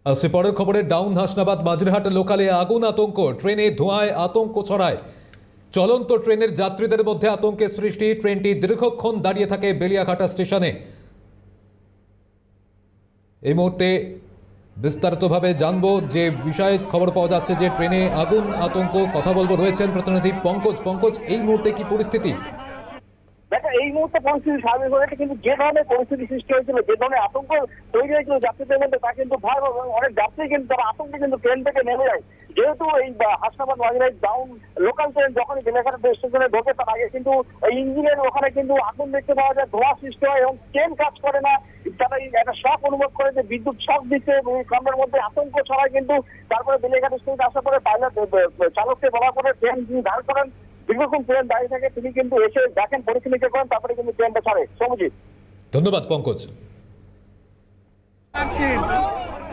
আসছে পরের খবরে ডাউন হাসনাবাদ মাঝেরহাট লোকালে আগুন, আতঙ্ক, ট্রেনে ধোঁয়ায় আতঙ্ক ছড়ায়। চলন্ত ট্রেনের যাত্রীদের মধ্যে আতঙ্কের সৃষ্টি। ট্রেনটি দীর্ঘক্ষণ দাঁড়িয়ে থাকে বেলিয়াঘাটা স্টেশনে। এই মুহূর্তে বিস্তারিতভাবে জানবো যে বিষয়ে খবর পাওয়া যাচ্ছে যে ট্রেনে আগুন, আতঙ্ক। কথা বলবো, রয়েছেন প্রতিনিধি পঙ্কজ। পঙ্কজ, এই মুহূর্তে কি পরিস্থিতি? দেখো, এই মুহূর্তে পরিস্থিতি স্বাভাবিক হয়েছে, কিন্তু যে ধরনের পরিস্থিতি সৃষ্টি হয়েছিল, যে ধরনের আতঙ্ক তৈরি হয়েছিল যাত্রীদের মধ্যে, তা কিন্তু ভয়াবহ। এবং অনেক যাত্রী কিন্তু তারা আতঙ্কে কিন্তু ট্রেন থেকে নেমে যায়। যেহেতু এই Hasnabad Majerhat down local train যখনই বেলেঘাটা স্টেশনে ঢোকে, তার আগে কিন্তু এই ইঞ্জিনের ওখানে কিন্তু আগুন দেখতে পাওয়া যায়, ধোঁয়া সৃষ্টি হয় এবং ট্রেন কাজ করে না। তারা একটা শক অনুভব করে যে বিদ্যুৎ শক দিচ্ছে এবং এই কামড়ের মধ্যে আতঙ্ক ছড়ায়। কিন্তু তারপরে বেলেঘাট স্টেশনে আসার পরে পাইলট চালককে বলার পরে ট্রেন তিনি দাঁড় করেন। দীর্ঘক্ষণ ট্রেন দাঁড়িয়ে থাকে, তিনি কিন্তু এসে দেখেন, পরীক্ষা নিরীক্ষা করেন, তারপরে কিন্তু ট্রেনটা ছাড়ে। সৌমজিৎ। ধন্যবাদ পঙ্কজ।